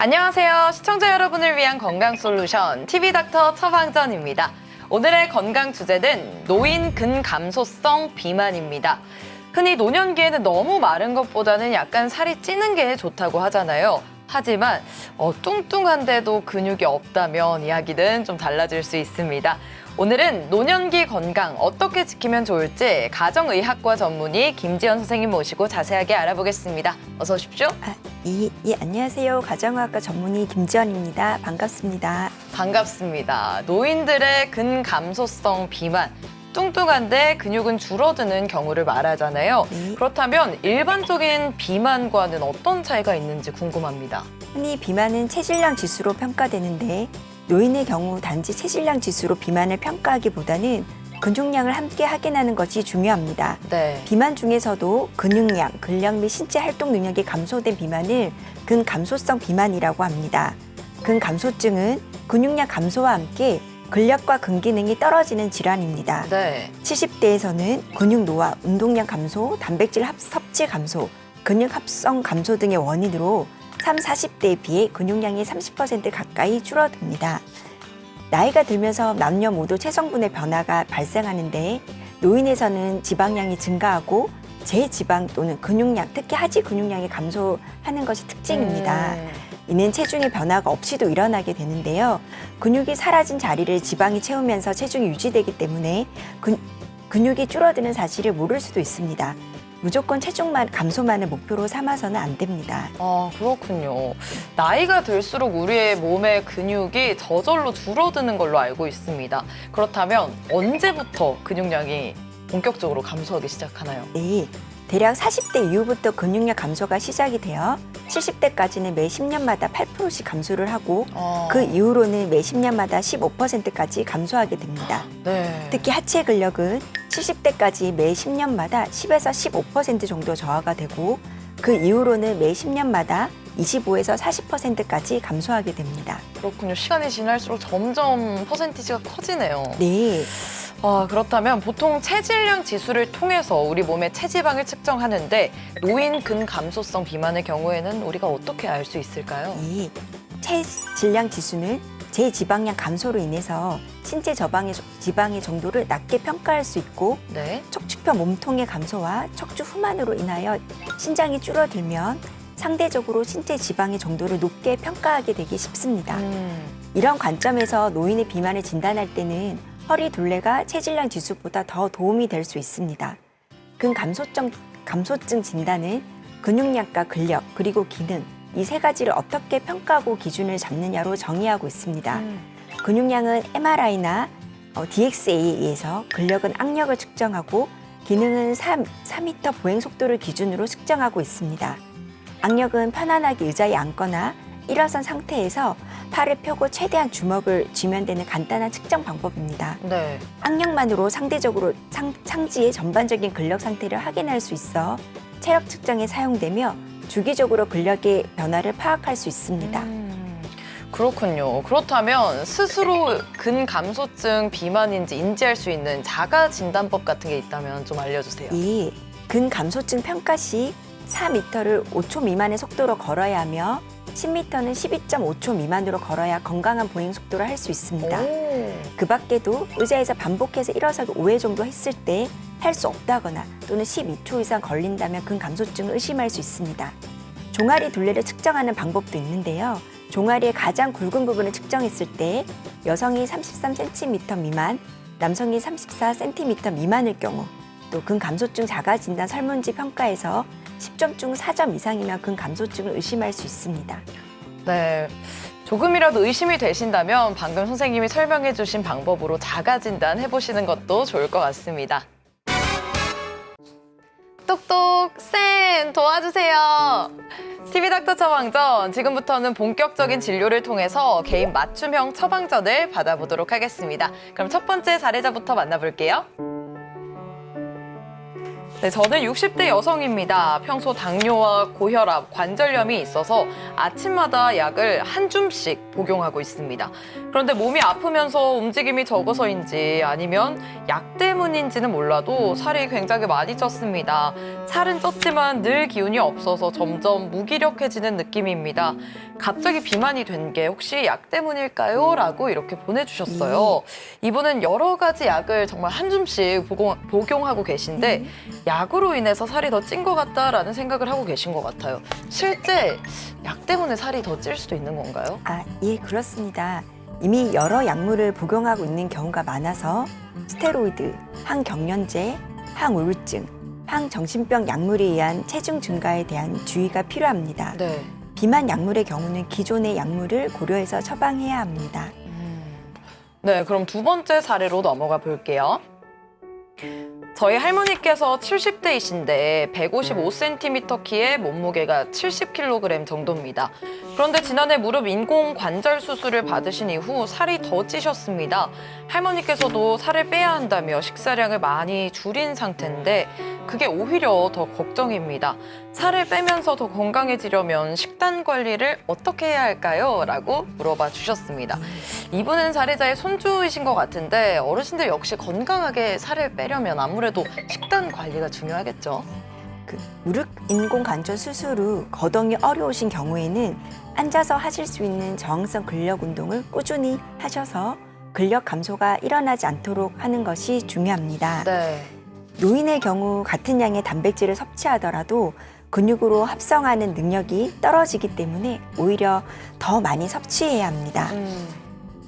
안녕하세요. 시청자 여러분을 위한 건강 솔루션 TV닥터 처방전입니다. 오늘의 건강 주제는 노인 근감소성 비만입니다. 흔히 노년기에는 너무 마른 것보다는 약간 살이 찌는 게 좋다고 하잖아요. 하지만 뚱뚱한데도 근육이 없다면 이야기는 좀 달라질 수 있습니다. 오늘은 노년기 건강 어떻게 지키면 좋을지 가정의학과 전문의 김지연 선생님 모시고 자세하게 알아보겠습니다. 어서 오십시오. 안녕하세요. 가정의학과 전문의 김지연입니다. 반갑습니다. 반갑습니다. 노인들의 근감소성 비만. 뚱뚱한데 근육은 줄어드는 경우를 말하잖아요. 네. 그렇다면 일반적인 비만과는 어떤 차이가 있는지 궁금합니다. 흔히 비만은 체질량 지수로 평가되는데 노인의 경우 단지 체질량 지수로 비만을 평가하기보다는 근육량을 함께 확인하는 것이 중요합니다. 네. 비만 중에서도 근육량, 근력 및 신체 활동 능력이 감소된 비만을 근감소성 비만이라고 합니다. 근감소증은 근육량 감소와 함께 근력과 근기능이 떨어지는 질환입니다. 네. 70대에서는 근육 노화, 운동량 감소, 단백질 섭취 감소, 근육 합성 감소 등의 원인으로 30, 40대에 비해 근육량이 30% 가까이 줄어듭니다. 나이가 들면서 남녀 모두 체성분의 변화가 발생하는데 노인에서는 지방량이 증가하고 제지방 또는 근육량, 특히 하지 근육량이 감소하는 것이 특징입니다. 이는 체중의 변화가 없이도 일어나게 되는데요. 근육이 사라진 자리를 지방이 채우면서 체중이 유지되기 때문에 근육이 줄어드는 사실을 모를 수도 있습니다. 무조건 체중만 감소만을 목표로 삼아서는 안 됩니다. 아, 그렇군요. 나이가 들수록 우리의 몸의 근육이 저절로 줄어드는 걸로 알고 있습니다. 그렇다면 언제부터 근육량이 본격적으로 감소하기 시작하나요? 네, 대략 40대 이후부터 근육량 감소가 시작이 되어 70대까지는 매 10년마다 8%씩 감소를 하고 그 이후로는 매 10년마다 15%까지 감소하게 됩니다. 네. 특히 하체 근력은 70대까지 매 10년마다 10에서 15% 정도 저하가 되고 그 이후로는 매 10년마다 25에서 40%까지 감소하게 됩니다. 그렇군요. 시간이 지날수록 점점 퍼센티지가 커지네요. 네. 그렇다면 보통 체질량 지수를 통해서 우리 몸의 체지방을 측정하는데 노인 근감소성 비만의 경우에는 우리가 어떻게 알 수 있을까요? 이 체질량 지수는 제지방량 감소로 인해서 신체 지방의 정도를 낮게 평가할 수 있고 네. 척추뼈 몸통의 감소와 척추 후만으로 인하여 신장이 줄어들면 상대적으로 신체 지방의 정도를 높게 평가하게 되기 쉽습니다. 이런 관점에서 노인의 비만을 진단할 때는 허리 둘레가 체질량 지수보다 더 도움이 될 수 있습니다. 감소증 진단은 근육량과 근력 그리고 기능 이 세 가지를 어떻게 평가하고 기준을 잡느냐로 정의하고 있습니다. 근육량은 MRI나 DXA에 의해서 근력은 악력을 측정하고 기능은 4m 보행 속도를 기준으로 측정하고 있습니다. 악력은 편안하게 의자에 앉거나 일어선 상태에서 팔을 펴고 최대한 주먹을 쥐면 되는 간단한 측정 방법입니다. 네. 악력만으로 상대적으로 상지의 전반적인 근력 상태를 확인할 수 있어 체력 측정에 사용되며 주기적으로 근력의 변화를 파악할 수 있습니다. 그렇군요. 그렇다면 스스로 근감소증 비만인지 인지할 수 있는 자가 진단법 같은 게 있다면 좀 알려주세요. 이 근감소증 평가 시 4m를 5초 미만의 속도로 걸어야 하며 10m는 12.5초 미만으로 걸어야 건강한 보행 속도를 할 수 있습니다. 그 밖에도 의자에서 반복해서 일어서기 5회 정도 했을 때 할 수 없다거나 또는 12초 이상 걸린다면 근감소증을 의심할 수 있습니다. 종아리 둘레를 측정하는 방법도 있는데요. 종아리의 가장 굵은 부분을 측정했을 때 여성이 33cm 미만, 남성이 34cm 미만일 경우 또 근감소증 자가진단 설문지 평가에서 10점 중 4점 이상이면 근감소증을 의심할 수 있습니다. 네. 조금이라도 의심이 되신다면 방금 선생님이 설명해 주신 방법으로 자가진단 해보시는 것도 좋을 것 같습니다. 똑똑 쌤 도와주세요. TV닥터 처방전 지금부터는 본격적인 진료를 통해서 개인 맞춤형 처방전을 받아보도록 하겠습니다. 그럼 첫 번째 사례자부터 만나볼게요. 네, 저는 60대 여성입니다. 평소 당뇨와 고혈압, 관절염이 있어서 아침마다 약을 한 줌씩 복용하고 있습니다. 그런데 몸이 아프면서 움직임이 적어서인지 아니면 약 때문인지는 몰라도 살이 굉장히 많이 쪘습니다. 살은 쪘지만 늘 기운이 없어서 점점 무기력해지는 느낌입니다. 갑자기 비만이 된 게 혹시 약 때문일까요? 라고 이렇게 보내주셨어요. 이분은 여러 가지 약을 정말 한 줌씩 복용하고 계신데 약으로 인해서 살이 더 찐 것 같다라는 생각을 하고 계신 것 같아요. 실제 약 때문에 살이 더 찔 수도 있는 건가요? 예, 그렇습니다. 이미 여러 약물을 복용하고 있는 경우가 많아서 스테로이드, 항경련제, 항우울증, 항정신병 약물에 의한 체중 증가에 대한 주의가 필요합니다. 네. 비만 약물의 경우는 기존의 약물을 고려해서 처방해야 합니다. 네, 그럼 두 번째 사례로 넘어가 볼게요. 저희 할머니께서 70대이신데 155cm 키에 몸무게가 70kg 정도입니다. 그런데 지난해 무릎 인공 관절 수술을 받으신 이후 살이 더 찌셨습니다. 할머니께서도 살을 빼야 한다며 식사량을 많이 줄인 상태인데 그게 오히려 더 걱정입니다. 살을 빼면서 더 건강해지려면 식단 관리를 어떻게 해야 할까요? 라고 물어봐 주셨습니다. 이분은 사례자의 손주이신 것 같은데 어르신들 역시 건강하게 살을 빼려면 아무래도 식단 관리가 중요하겠죠. 무릎 인공 관절 수술 후 거동이 어려우신 경우에는 앉아서 하실 수 있는 저항성 근력 운동을 꾸준히 하셔서 근력 감소가 일어나지 않도록 하는 것이 중요합니다. 네. 노인의 경우 같은 양의 단백질을 섭취하더라도 근육으로 합성하는 능력이 떨어지기 때문에 오히려 더 많이 섭취해야 합니다.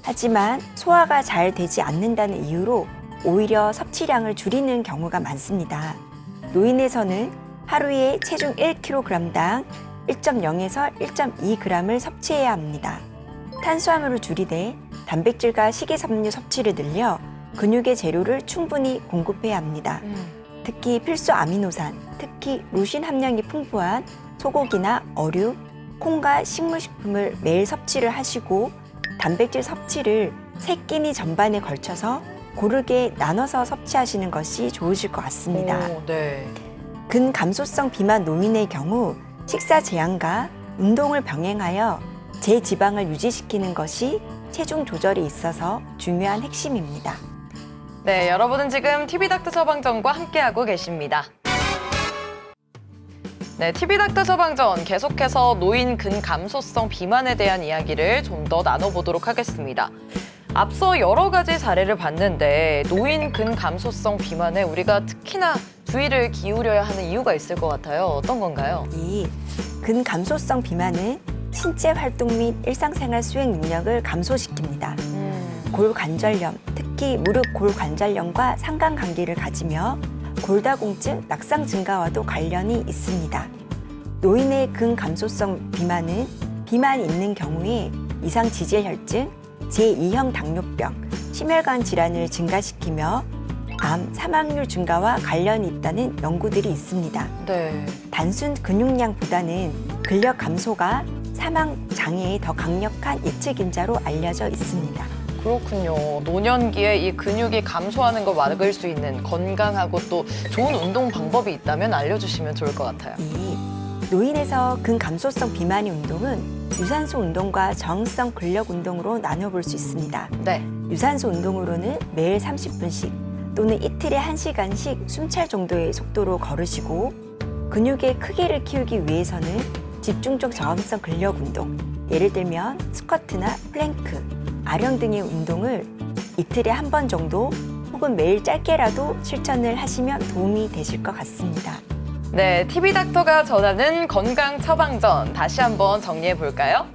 하지만 소화가 잘 되지 않는다는 이유로 오히려 섭취량을 줄이는 경우가 많습니다. 노인에서는 하루에 체중 1kg당 1.0에서 1.2g을 섭취해야 합니다. 탄수화물을 줄이되 단백질과 식이섬유 섭취를 늘려 근육의 재료를 충분히 공급해야 합니다. 특히 필수 아미노산, 특히 루신 함량이 풍부한 소고기나 어류, 콩과 식물식품을 매일 섭취를 하시고 단백질 섭취를 3끼니 전반에 걸쳐서 고르게 나눠서 섭취하시는 것이 좋으실 것 같습니다. 네. 근감소성 비만 노인의 경우 식사 제한과 운동을 병행하여 제지방을 유지시키는 것이 체중 조절에 있어서 중요한 핵심입니다. 네, 여러분은 지금 TV닥터 처방전과 함께하고 계십니다. 네, TV닥터 처방전 계속해서 노인 근감소성 비만에 대한 이야기를 좀 더 나눠보도록 하겠습니다. 앞서 여러 가지 사례를 봤는데 노인 근감소성 비만에 우리가 특히나 주의를 기울여야 하는 이유가 있을 것 같아요. 어떤 건가요? 이 근감소성 비만은 신체 활동 및 일상생활 수행 능력을 감소시킵니다. 골관절염, 특히 무릎 골관절염과 상관관계를 가지며 골다공증, 낙상 증가와도 관련이 있습니다. 노인의 근감소성 비만은 비만이 있는 경우에 이상 지질혈증, 제2형 당뇨병, 심혈관 질환을 증가시키며 암, 사망률 증가와 관련이 있다는 연구들이 있습니다. 네. 단순 근육량보다는 근력 감소가 사망 장애에 더 강력한 예측인자로 알려져 있습니다. 그렇군요. 노년기에 이 근육이 감소하는 걸 막을 수 있는 건강하고 또 좋은 운동 방법이 있다면 알려주시면 좋을 것 같아요. 이 노인에서 근감소성 비만의 운동은 유산소 운동과 저항성 근력 운동으로 나눠볼 수 있습니다. 네. 유산소 운동으로는 매일 30분씩 또는 이틀에 1시간씩 숨찰 정도의 속도로 걸으시고 근육의 크기를 키우기 위해서는 집중적 저항성 근력 운동, 예를 들면 스쿼트나 플랭크, 아령 등의 운동을 이틀에 한 번 정도 혹은 매일 짧게라도 실천을 하시면 도움이 되실 것 같습니다. 네, TV닥터가 전하는 건강 처방전 다시 한번 정리해 볼까요?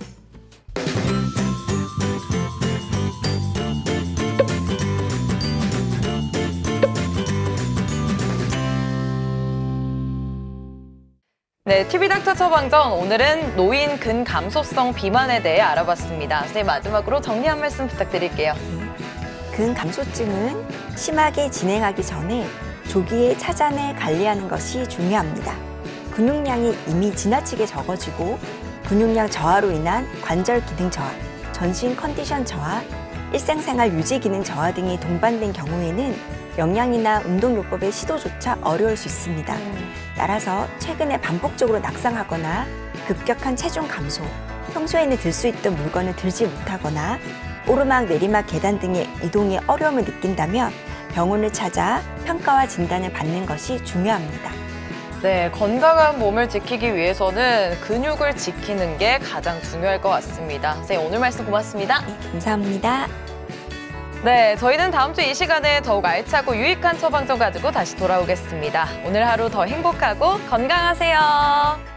네, TV닥터 처방전 오늘은 노인 근감소성 비만에 대해 알아봤습니다. 선생님 마지막으로 정리 한 말씀 부탁드릴게요. 근감소증은 심하게 진행하기 전에 조기에 찾아내 관리하는 것이 중요합니다. 근육량이 이미 지나치게 적어지고 근육량 저하로 인한 관절 기능 저하, 전신 컨디션 저하, 일상생활 유지 기능 저하 등이 동반된 경우에는 영양이나 운동요법의 시도조차 어려울 수 있습니다. 따라서 최근에 반복적으로 낙상하거나 급격한 체중 감소, 평소에는 들 수 있던 물건을 들지 못하거나 오르막 내리막 계단 등의 이동에 어려움을 느낀다면 병원을 찾아 평가와 진단을 받는 것이 중요합니다. 네, 건강한 몸을 지키기 위해서는 근육을 지키는 게 가장 중요할 것 같습니다. 선생님, 오늘 말씀 고맙습니다. 감사합니다. 네, 저희는 다음 주 이 시간에 더욱 알차고 유익한 처방전 가지고 다시 돌아오겠습니다. 오늘 하루 더 행복하고 건강하세요.